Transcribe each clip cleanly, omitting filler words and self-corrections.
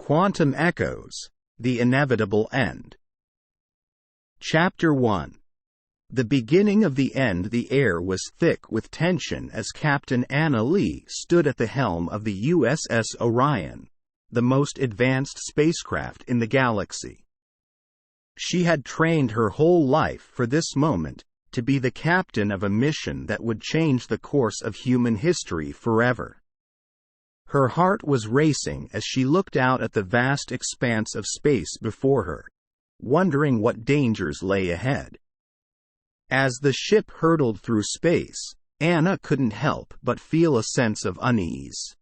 Quantum Echoes, The Inevitable End. Chapter 1. The beginning of the end. The air was thick with tension as Captain Anna Lee stood at the helm of the USS Orion, the most advanced spacecraft in the galaxy. She had trained her whole life for this moment, to be the captain of a mission that would change the course of human history forever. Her heart was racing as she looked out at the vast expanse of space before her, wondering what dangers lay ahead. As the ship hurtled through space, Anna couldn't help but feel a sense of unease.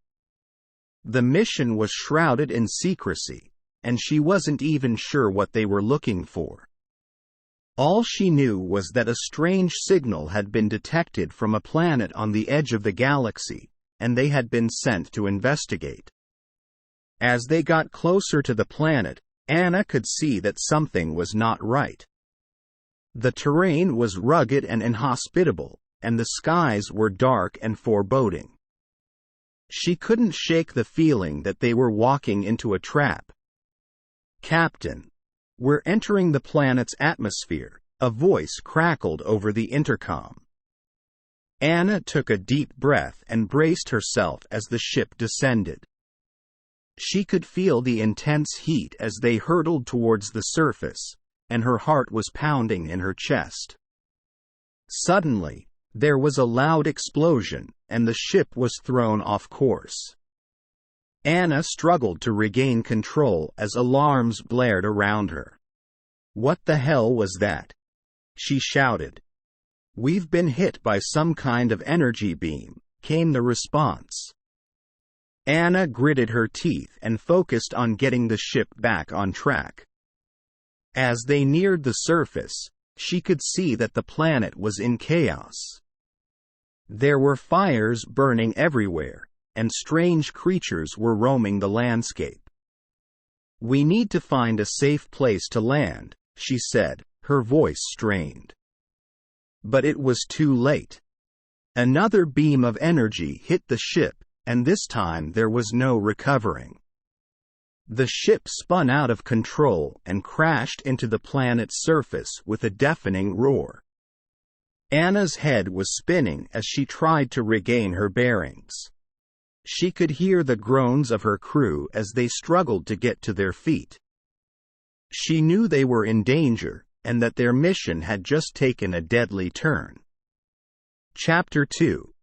The mission was shrouded in secrecy, and she wasn't even sure what they were looking for. All she knew was that a strange signal had been detected from a planet on the edge of the galaxy, and they had been sent to investigate. As they got closer to the planet, Anna could see that something was not right. The terrain was rugged and inhospitable, and the skies were dark and foreboding. She couldn't shake the feeling that they were walking into a trap. "Captain, we're entering the planet's atmosphere," a voice crackled over the intercom. Anna took a deep breath and braced herself as the ship descended. She could feel the intense heat as they hurtled towards the surface, and her heart was pounding in her chest. Suddenly, there was a loud explosion, and the ship was thrown off course. Anna struggled to regain control as alarms blared around her. "What the hell was that?" she shouted. "We've been hit by some kind of energy beam," came the response. Anna gritted her teeth and focused on getting the ship back on track. As they neared the surface, she could see that the planet was in chaos. There were fires burning everywhere, and strange creatures were roaming the landscape. "We need to find a safe place to land," she said, her voice strained. But it was too late. Another beam of energy hit the ship, and this time there was no recovering. The ship spun out of control and crashed into the planet's surface with a deafening roar. Anna's head was spinning as she tried to regain her bearings. She could hear the groans of her crew as they struggled to get to their feet. She knew they were in danger, and that their mission had just taken a deadly turn. Chapter 2.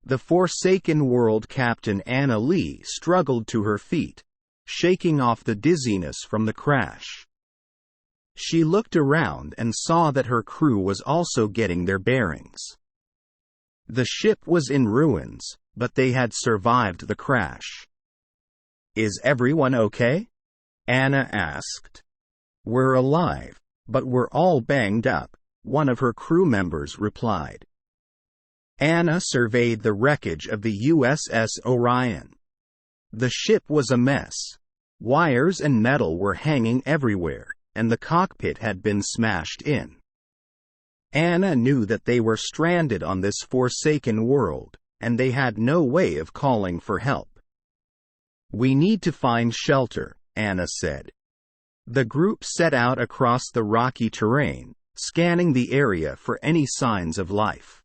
The Forsaken World. Captain Anna Lee struggled to her feet, shaking off the dizziness from the crash. She looked around and saw that her crew was also getting their bearings. The ship was in ruins, but they had survived the crash. "Is everyone okay?" Anna asked. "We're alive, but we're all banged up," one of her crew members replied. Anna surveyed the wreckage of the USS Orion. The ship was a mess. Wires and metal were hanging everywhere, and the cockpit had been smashed in. Anna knew that they were stranded on this forsaken world, and they had no way of calling for help. "We need to find shelter," Anna said. The group set out across the rocky terrain, scanning the area for any signs of life.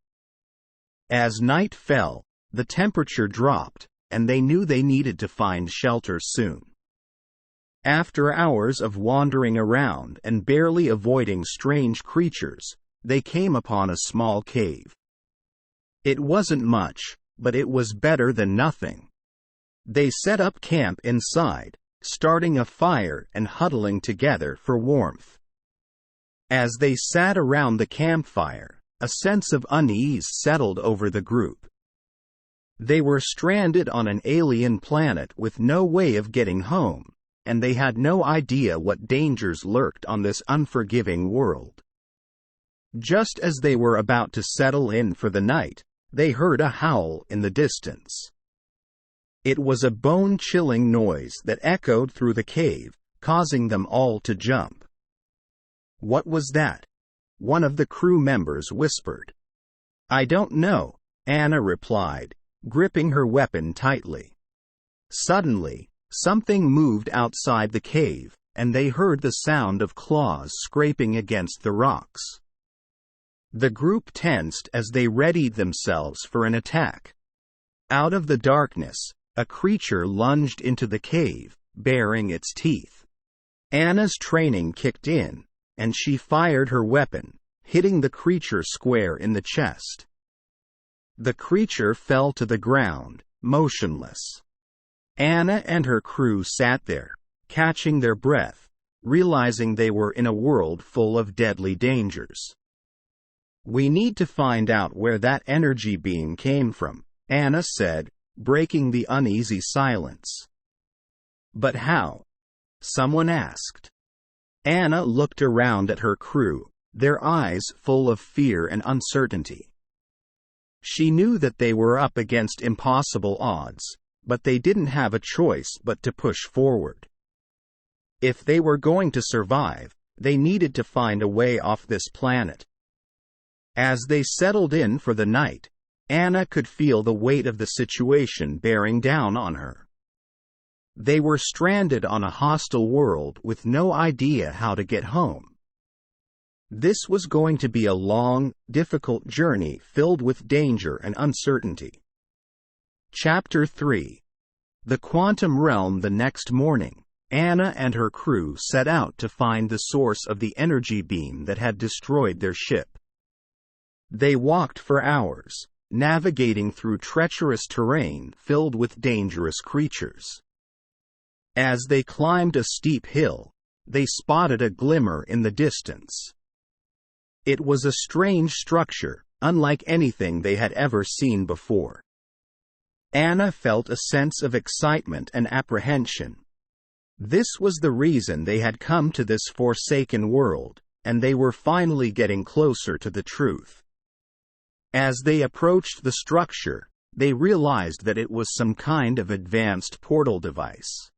As night fell, the temperature dropped, and they knew they needed to find shelter soon. After hours of wandering around and barely avoiding strange creatures, they came upon a small cave. It wasn't much, but it was better than nothing. They set up camp inside, starting a fire and huddling together for warmth. As they sat around the campfire, a sense of unease settled over the group. They were stranded on an alien planet with no way of getting home, and they had no idea what dangers lurked on this unforgiving world. Just as they were about to settle in for the night, they heard a howl in the distance. It was a bone-chilling noise that echoed through the cave, causing them all to jump. "What was that?" one of the crew members whispered. "I don't know," Anna replied, gripping her weapon tightly. Suddenly, Something moved outside the cave, and they heard the sound of claws scraping against the rocks. The group tensed as they readied themselves for an attack. Out of the darkness, a creature lunged into the cave, baring its teeth. Anna's training kicked in, and she fired her weapon, hitting the creature square in the chest. The creature fell to the ground, motionless. Anna and her crew sat there, catching their breath, realizing they were in a world full of deadly dangers. "We need to find out where that energy beam came from," Anna said, breaking the uneasy silence. "But how?" someone asked. Anna looked around at her crew, their eyes full of fear and uncertainty. She knew that they were up against impossible odds, but they didn't have a choice but to push forward. If they were going to survive, they needed to find a way off this planet. As they settled in for the night, Anna could feel the weight of the situation bearing down on her. They were stranded on a hostile world with no idea how to get home. This was going to be a long, difficult journey filled with danger and uncertainty. Chapter 3. The Quantum Realm. The next morning, Anna and her crew set out to find the source of the energy beam that had destroyed their ship. They walked for hours, navigating through treacherous terrain filled with dangerous creatures. As they climbed a steep hill, they spotted a glimmer in the distance. It was a strange structure, unlike anything they had ever seen before. Anna felt a sense of excitement and apprehension. This was the reason they had come to this forsaken world, and they were finally getting closer to the truth. As they approached the structure, they realized that it was some kind of advanced portal device.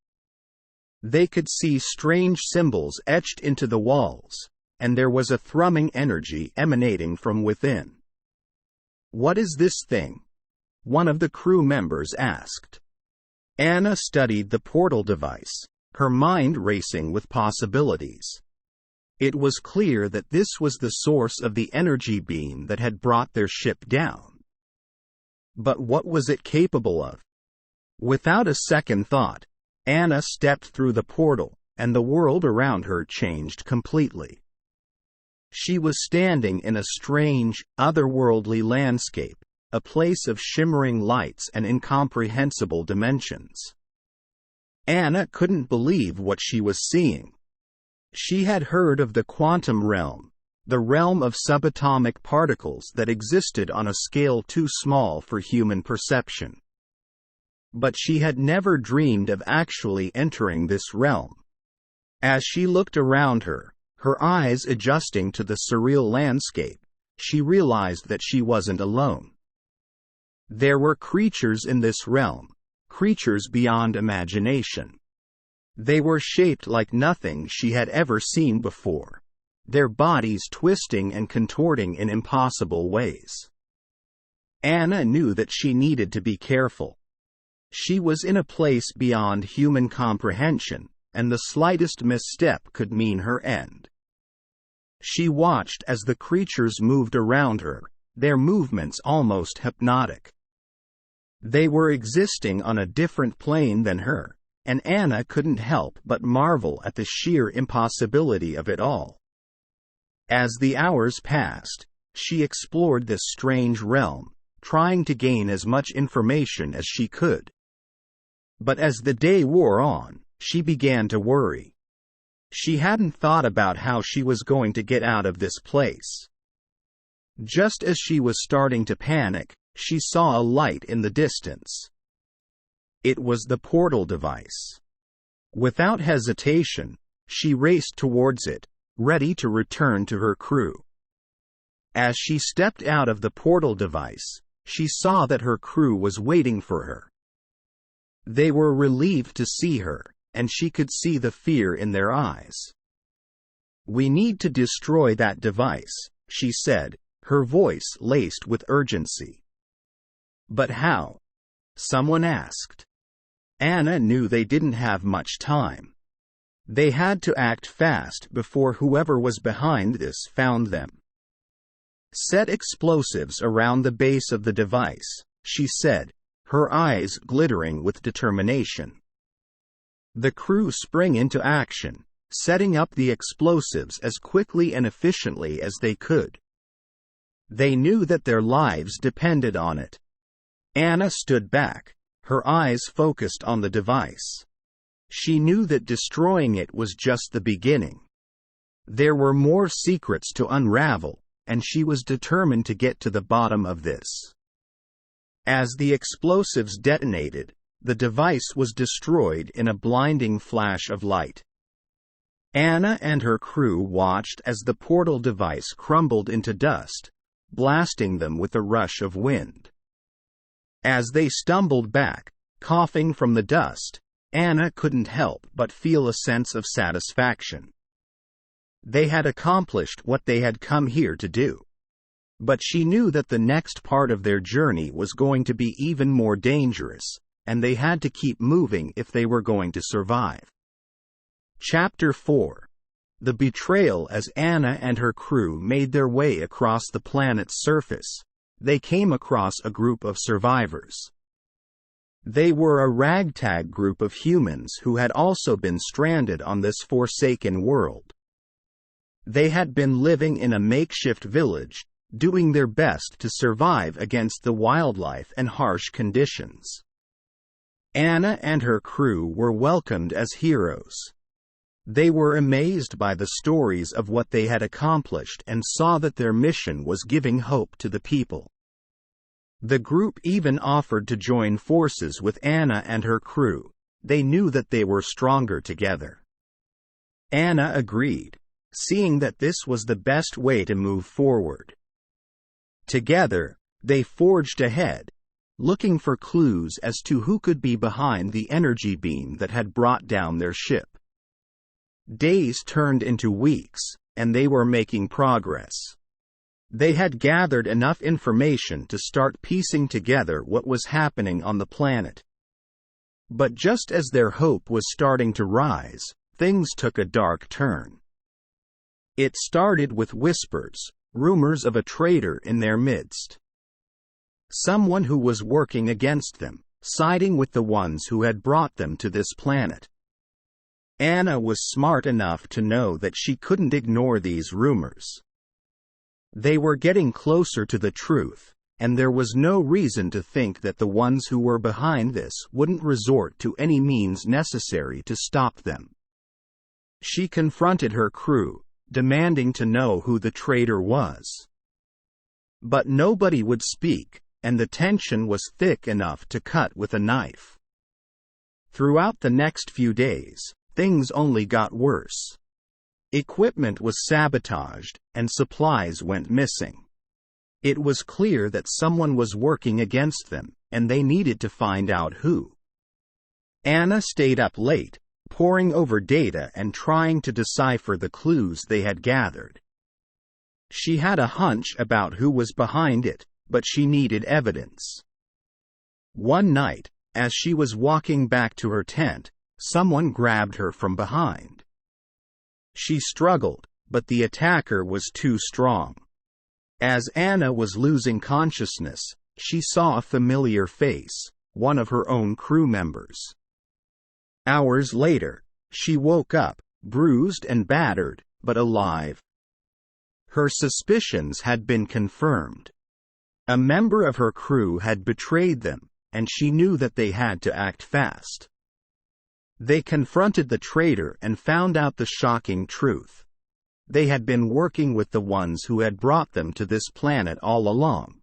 They could see strange symbols etched into the walls, and there was a thrumming energy emanating from within. "What is this thing?" one of the crew members asked. Anna studied the portal device, her mind racing with possibilities. It was clear that this was the source of the energy beam that had brought their ship down. But what was it capable of? Without a second thought, Anna stepped through the portal, and the world around her changed completely. She was standing in a strange, otherworldly landscape, a place of shimmering lights and incomprehensible dimensions. Anna couldn't believe what she was seeing. She had heard of the quantum realm, the realm of subatomic particles that existed on a scale too small for human perception. But she had never dreamed of actually entering this realm. As she looked around her, her eyes adjusting to the surreal landscape, she realized that she wasn't alone. There were creatures in this realm, creatures beyond imagination. They were shaped like nothing she had ever seen before, their bodies twisting and contorting in impossible ways. Anna knew that she needed to be careful. She was in a place beyond human comprehension, and the slightest misstep could mean her end. She watched as the creatures moved around her, their movements almost hypnotic. They were existing on a different plane than her, and Anna couldn't help but marvel at the sheer impossibility of it all. As the hours passed, she explored this strange realm, trying to gain as much information as she could. But as the day wore on, she began to worry. She hadn't thought about how she was going to get out of this place. Just as she was starting to panic, she saw a light in the distance. It was the portal device. Without hesitation, she raced towards it, ready to return to her crew. As she stepped out of the portal device, she saw that her crew was waiting for her. They were relieved to see her, and she could see the fear in their eyes. "We need to destroy that device," she said, her voice laced with urgency. "But how?" someone asked. Anna knew they didn't have much time. They had to act fast before whoever was behind this found them. "Set explosives around the base of the device," she said, her eyes glittering with determination. The crew sprang into action, setting up the explosives as quickly and efficiently as they could. They knew that their lives depended on it. Anna stood back, her eyes focused on the device. She knew that destroying it was just the beginning. There were more secrets to unravel, and she was determined to get to the bottom of this. As the explosives detonated, the device was destroyed in a blinding flash of light. Anna and her crew watched as the portal device crumbled into dust, blasting them with a rush of wind. As they stumbled back, coughing from the dust, Anna couldn't help but feel a sense of satisfaction. They had accomplished what they had come here to do. But she knew that the next part of their journey was going to be even more dangerous, and they had to keep moving if they were going to survive. Chapter 4. The Betrayal. As Anna and her crew made their way across the planet's surface, they came across a group of survivors. They were a ragtag group of humans who had also been stranded on this forsaken world. They had been living in a makeshift village, doing their best to survive against the wildlife and harsh conditions. Anna and her crew were welcomed as heroes. They were amazed by the stories of what they had accomplished and saw that their mission was giving hope to the people. The group even offered to join forces with Anna and her crew. They knew that they were stronger together. Anna agreed, seeing that this was the best way to move forward. Together, they forged ahead, looking for clues as to who could be behind the energy beam that had brought down their ship. Days turned into weeks, and they were making progress. They had gathered enough information to start piecing together what was happening on the planet. But just as their hope was starting to rise, things took a dark turn. It started with whispers, rumors of a traitor in their midst. Someone who was working against them, siding with the ones who had brought them to this planet. Anna was smart enough to know that she couldn't ignore these rumors. They were getting closer to the truth, and there was no reason to think that the ones who were behind this wouldn't resort to any means necessary to stop them. She confronted her crew, demanding to know who the traitor was. But nobody would speak, and the tension was thick enough to cut with a knife. Throughout the next few days, things only got worse. Equipment was sabotaged, and supplies went missing. It was clear that someone was working against them, and they needed to find out who. Anna stayed up late, poring over data and trying to decipher the clues they had gathered. She had a hunch about who was behind it, but she needed evidence. One night, as she was walking back to her tent, someone grabbed her from behind. She struggled, but the attacker was too strong. As Anna was losing consciousness, she saw a familiar face, one of her own crew members. Hours later, she woke up, bruised and battered, but alive. Her suspicions had been confirmed. A member of her crew had betrayed them, and she knew that they had to act fast. They confronted the traitor and found out the shocking truth. They had been working with the ones who had brought them to this planet all along.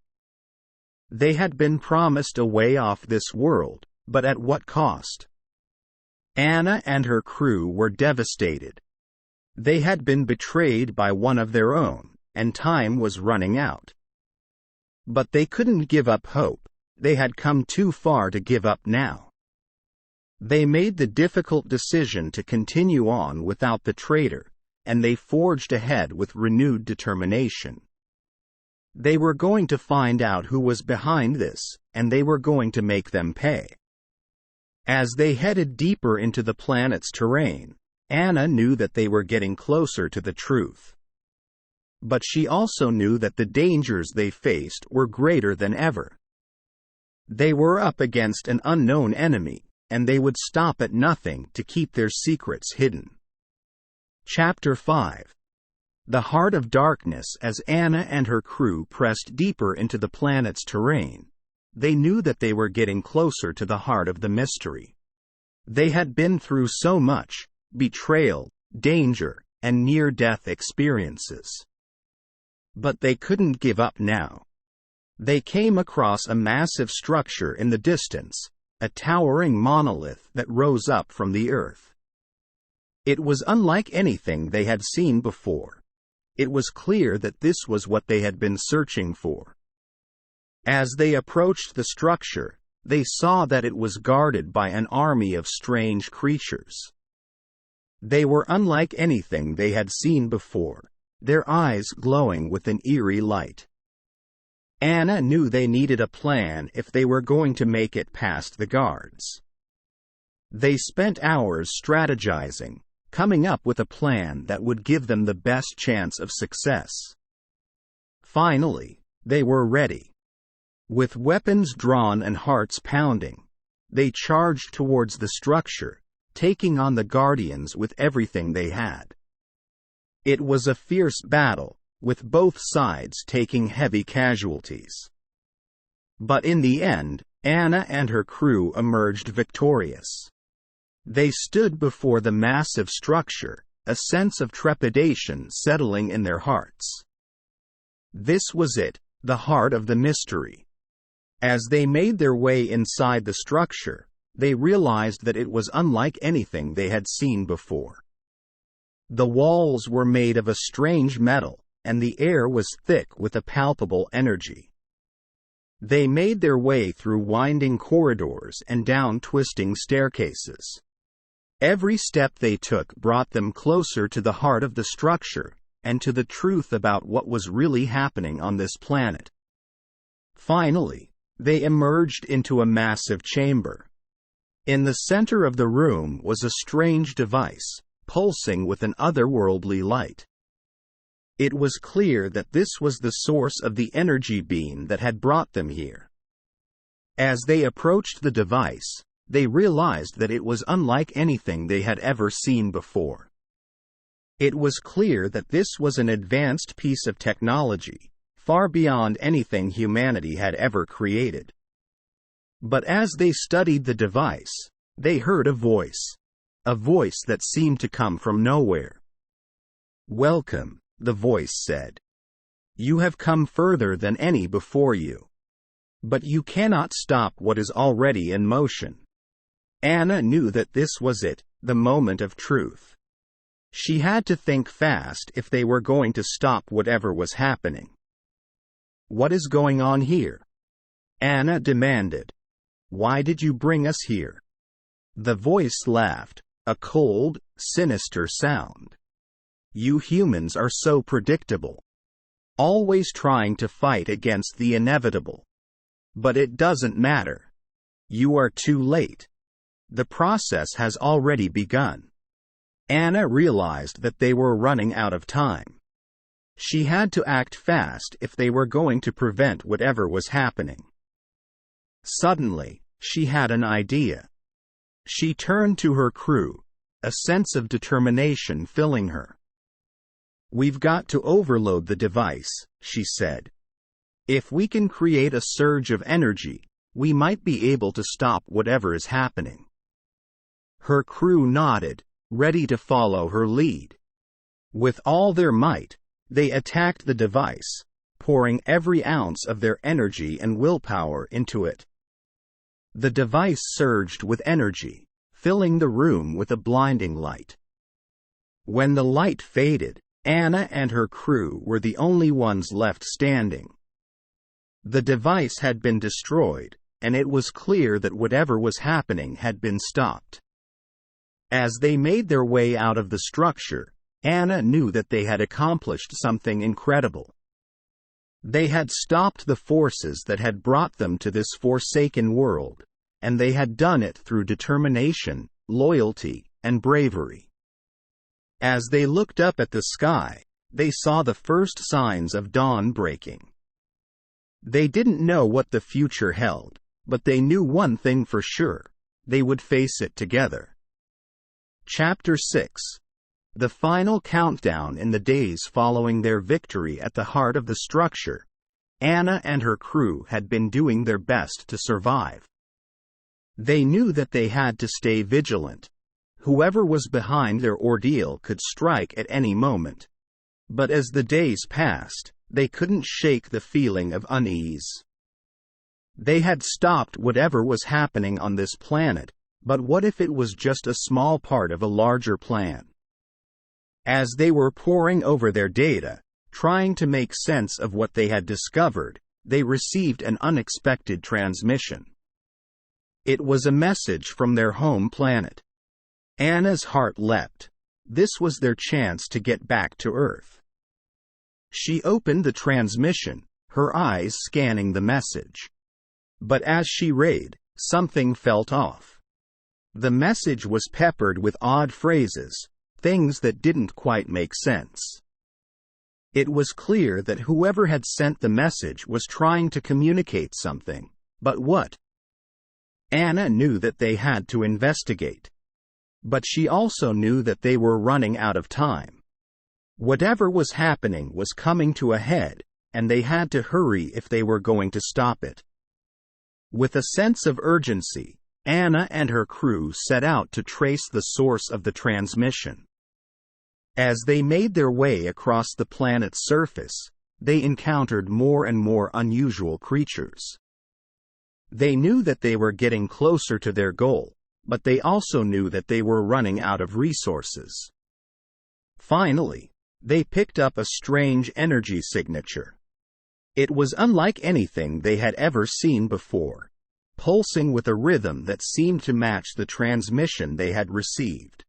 They had been promised a way off this world, but at what cost? Anna and her crew were devastated. They had been betrayed by one of their own, and time was running out. But they couldn't give up hope. They had come too far to give up now. They made the difficult decision to continue on without the traitor, and they forged ahead with renewed determination. They were going to find out who was behind this, and they were going to make them pay. As they headed deeper into the planet's terrain, Anna knew that they were getting closer to the truth. But she also knew that the dangers they faced were greater than ever. They were up against an unknown enemy, and they would stop at nothing to keep their secrets hidden. Chapter 5. The Heart of Darkness. As Anna and her crew pressed deeper into the planet's terrain, they knew that they were getting closer to the heart of the mystery. They had been through so much: betrayal, danger, and near-death experiences. But they couldn't give up now. They came across a massive structure in the distance, a towering monolith that rose up from the earth. It was unlike anything they had seen before. It was clear that this was what they had been searching for. As they approached the structure, they saw that it was guarded by an army of strange creatures. They were unlike anything they had seen before, their eyes glowing with an eerie light. Anna knew they needed a plan if they were going to make it past the guards. They spent hours strategizing, coming up with a plan that would give them the best chance of success. Finally, they were ready. With weapons drawn and hearts pounding, they charged towards the structure, taking on the Guardians with everything they had. It was a fierce battle, with both sides taking heavy casualties. But in the end, Anna and her crew emerged victorious. They stood before the massive structure, a sense of trepidation settling in their hearts. This was it, the heart of the mystery. As they made their way inside the structure, they realized that it was unlike anything they had seen before. The walls were made of a strange metal, and the air was thick with a palpable energy. They made their way through winding corridors and down twisting staircases. Every step they took brought them closer to the heart of the structure, and to the truth about what was really happening on this planet. Finally, they emerged into a massive chamber. In the center of the room was a strange device, pulsing with an otherworldly light. It was clear that this was the source of the energy beam that had brought them here. As they approached the device, they realized that it was unlike anything they had ever seen before. It was clear that this was an advanced piece of technology, far beyond anything humanity had ever created. But as they studied the device, they heard a voice that seemed to come from nowhere. "Welcome," the voice said. "You have come further than any before you. But you cannot stop what is already in motion." Anna knew that this was it, the moment of truth. She had to think fast if they were going to stop whatever was happening. "What is going on here?" Anna demanded. "Why did you bring us here?" The voice laughed, a cold, sinister sound. "You humans are so predictable. Always trying to fight against the inevitable. But it doesn't matter. You are too late. The process has already begun." Anna realized that they were running out of time. She had to act fast if they were going to prevent whatever was happening. Suddenly, she had an idea. She turned to her crew, a sense of determination filling her. "We've got to overload the device," she said. "If we can create a surge of energy, we might be able to stop whatever is happening." Her crew nodded, ready to follow her lead. With all their might, they attacked the device, pouring every ounce of their energy and willpower into it. The device surged with energy, filling the room with a blinding light. When the light faded, Anna and her crew were the only ones left standing. The device had been destroyed, and it was clear that whatever was happening had been stopped. As they made their way out of the structure, Anna knew that they had accomplished something incredible. They had stopped the forces that had brought them to this forsaken world, and they had done it through determination, loyalty, and bravery. As they looked up at the sky, they saw the first signs of dawn breaking. They didn't know what the future held, but they knew one thing for sure: they would face it together. Chapter 6. The final countdown. In the days following their victory at the heart of the structure, Anna and her crew had been doing their best to survive. They knew that they had to stay vigilant. Whoever was behind their ordeal could strike at any moment. But as the days passed, they couldn't shake the feeling of unease. They had stopped whatever was happening on this planet, but what if it was just a small part of a larger plan? As they were poring over their data, trying to make sense of what they had discovered, they received an unexpected transmission. It was a message from their home planet. Anna's heart leapt. This was their chance to get back to Earth. She opened the transmission, her eyes scanning the message. But as she read, something felt off. The message was peppered with odd phrases, things that didn't quite make sense. It was clear that whoever had sent the message was trying to communicate something, but what? Anna knew that they had to investigate. But she also knew that they were running out of time. Whatever was happening was coming to a head, and they had to hurry if they were going to stop it. With a sense of urgency, Anna and her crew set out to trace the source of the transmission. As they made their way across the planet's surface, they encountered more and more unusual creatures. They knew that they were getting closer to their goal, but they also knew that they were running out of resources. Finally, they picked up a strange energy signature. It was unlike anything they had ever seen before, pulsing with a rhythm that seemed to match the transmission they had received.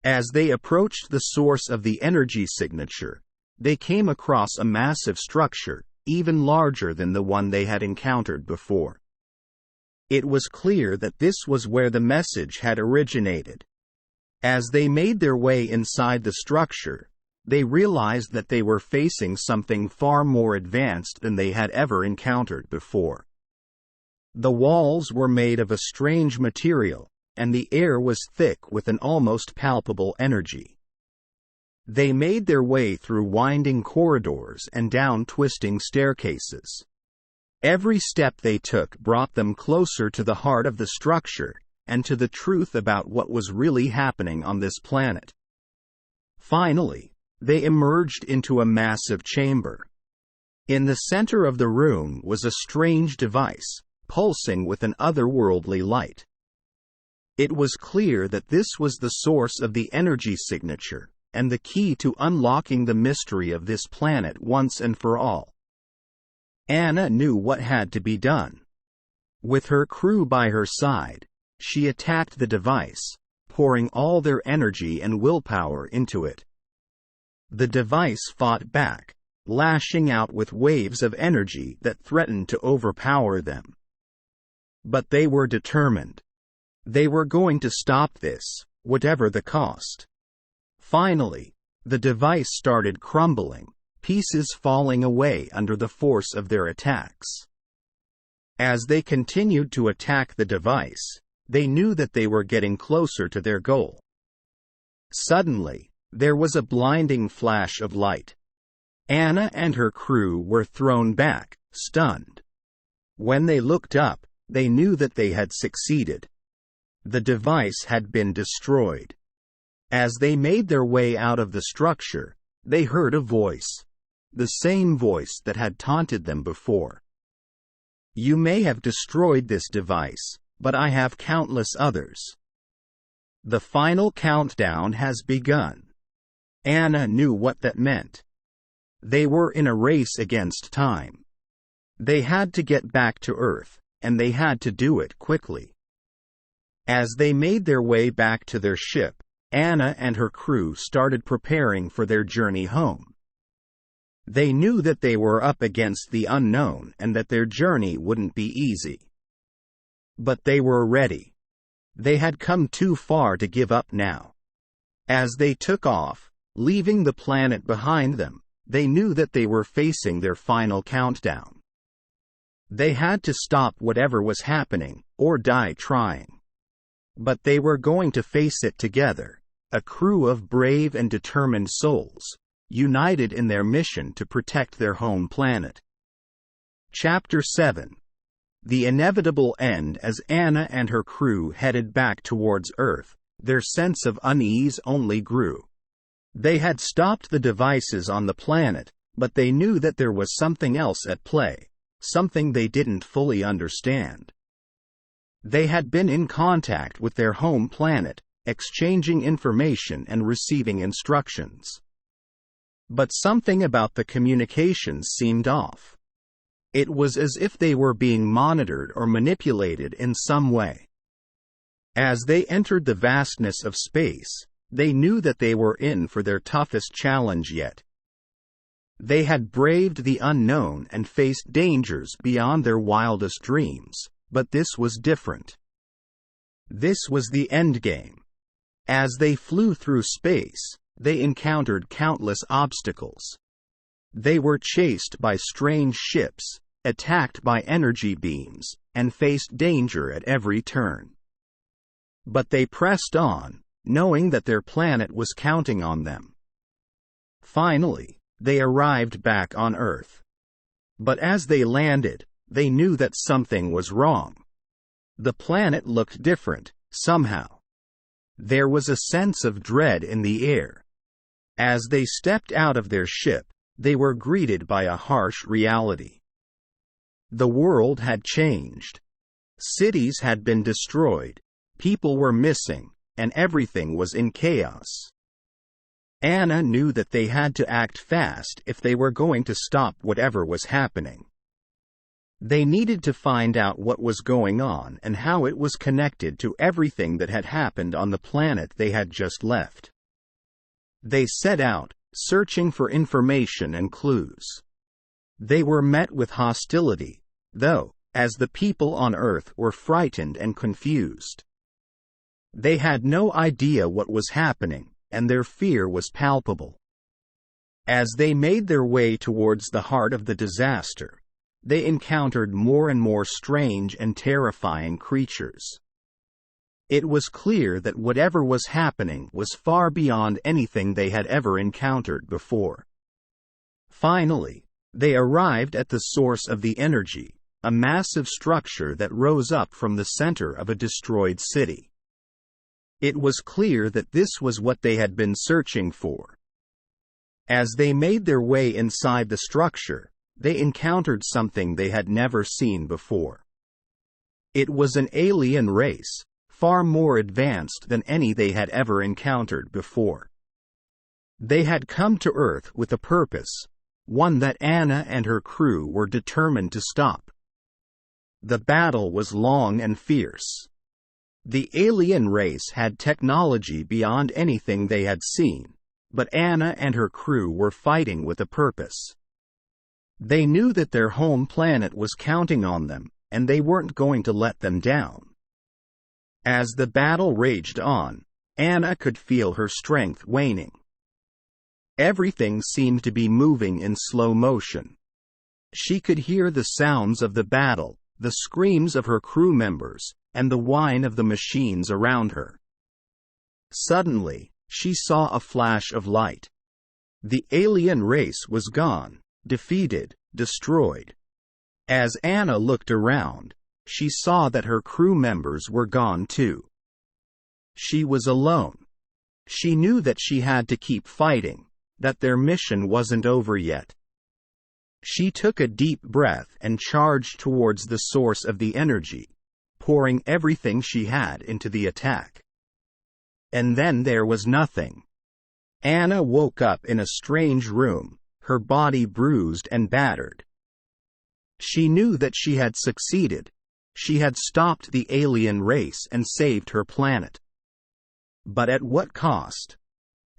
As they approached the source of the energy signature, they came across a massive structure, even larger than the one they had encountered before. It was clear that this was where the message had originated. As they made their way inside the structure, they realized that they were facing something far more advanced than they had ever encountered before. The walls were made of a strange material, and the air was thick with an almost palpable energy. They made their way through winding corridors and down twisting staircases. Every step they took brought them closer to the heart of the structure, and to the truth about what was really happening on this planet. Finally, they emerged into a massive chamber. In the center of the room was a strange device, pulsing with an otherworldly light. It was clear that this was the source of the energy signature, and the key to unlocking the mystery of this planet once and for all. Anna knew what had to be done. With her crew by her side, she attacked the device, pouring all their energy and willpower into it. The device fought back, lashing out with waves of energy that threatened to overpower them. But they were determined. They were going to stop this, whatever the cost. Finally, the device started crumbling, pieces falling away under the force of their attacks. As they continued to attack the device, they knew that they were getting closer to their goal. Suddenly, there was a blinding flash of light. Anna and her crew were thrown back, stunned. When they looked up, they knew that they had succeeded. The device had been destroyed. As they made their way out of the structure, they heard a voice. The same voice that had taunted them before. "You may have destroyed this device, but I have countless others." The final countdown has begun. Anna knew what that meant. They were in a race against time. They had to get back to Earth, and they had to do it quickly. As they made their way back to their ship, Anna and her crew started preparing for their journey home. They knew that they were up against the unknown and that their journey wouldn't be easy. But they were ready. They had come too far to give up now. As they took off, leaving the planet behind them, they knew that they were facing their final countdown. They had to stop whatever was happening, or die trying. But they were going to face it together, a crew of brave and determined souls, united in their mission to protect their home planet. Chapter 7. The inevitable end. As Anna and her crew headed back towards Earth, their sense of unease only grew. They had stopped the devices on the planet, but they knew that there was something else at play, something they didn't fully understand. They had been in contact with their home planet, exchanging information and receiving instructions. But something about the communications seemed off. It was as if they were being monitored or manipulated in some way. As they entered the vastness of space, they knew that they were in for their toughest challenge yet. They had braved the unknown and faced dangers beyond their wildest dreams, but this was different. This was the endgame. As they flew through space, they encountered countless obstacles. They were chased by strange ships, attacked by energy beams, and faced danger at every turn. But they pressed on, knowing that their planet was counting on them. Finally, they arrived back on Earth. But as they landed, they knew that something was wrong. The planet looked different, somehow. There was a sense of dread in the air. As they stepped out of their ship, they were greeted by a harsh reality. The world had changed. Cities had been destroyed, people were missing, and everything was in chaos. Anna knew that they had to act fast if they were going to stop whatever was happening. They needed to find out what was going on and how it was connected to everything that had happened on the planet they had just left. They set out, searching for information and clues. They were met with hostility, though, as the people on Earth were frightened and confused. They had no idea what was happening, and their fear was palpable. As they made their way towards the heart of the disaster, they encountered more and more strange and terrifying creatures. It was clear that whatever was happening was far beyond anything they had ever encountered before. Finally, they arrived at the source of the energy, a massive structure that rose up from the center of a destroyed city. It was clear that this was what they had been searching for. As they made their way inside the structure, they encountered something they had never seen before. It was an alien race, far more advanced than any they had ever encountered before. They had come to Earth with a purpose, one that Anna and her crew were determined to stop. The battle was long and fierce. The alien race had technology beyond anything they had seen, but Anna and her crew were fighting with a purpose. They knew that their home planet was counting on them, and they weren't going to let them down. As the battle raged on, Anna could feel her strength waning. Everything seemed to be moving in slow motion. She could hear the sounds of the battle, the screams of her crew members, and the whine of the machines around her. Suddenly, she saw a flash of light. The alien race was gone, defeated, destroyed. As Anna looked around, she saw that her crew members were gone too. She was alone. She knew that she had to keep fighting, that their mission wasn't over yet. She took a deep breath and charged towards the source of the energy, pouring everything she had into the attack. And then there was nothing. Anna woke up in a strange room, her body bruised and battered. She knew that she had succeeded. She had stopped the alien race and saved her planet. But at what cost?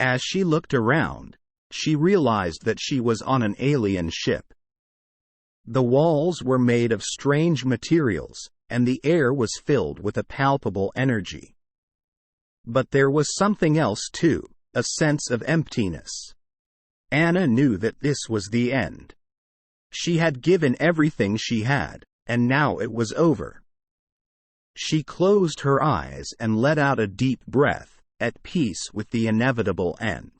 As she looked around, she realized that she was on an alien ship. The walls were made of strange materials, and the air was filled with a palpable energy. But there was something else too, a sense of emptiness. Anna knew that this was the end. She had given everything she had, and now it was over. She closed her eyes and let out a deep breath, at peace with the inevitable end.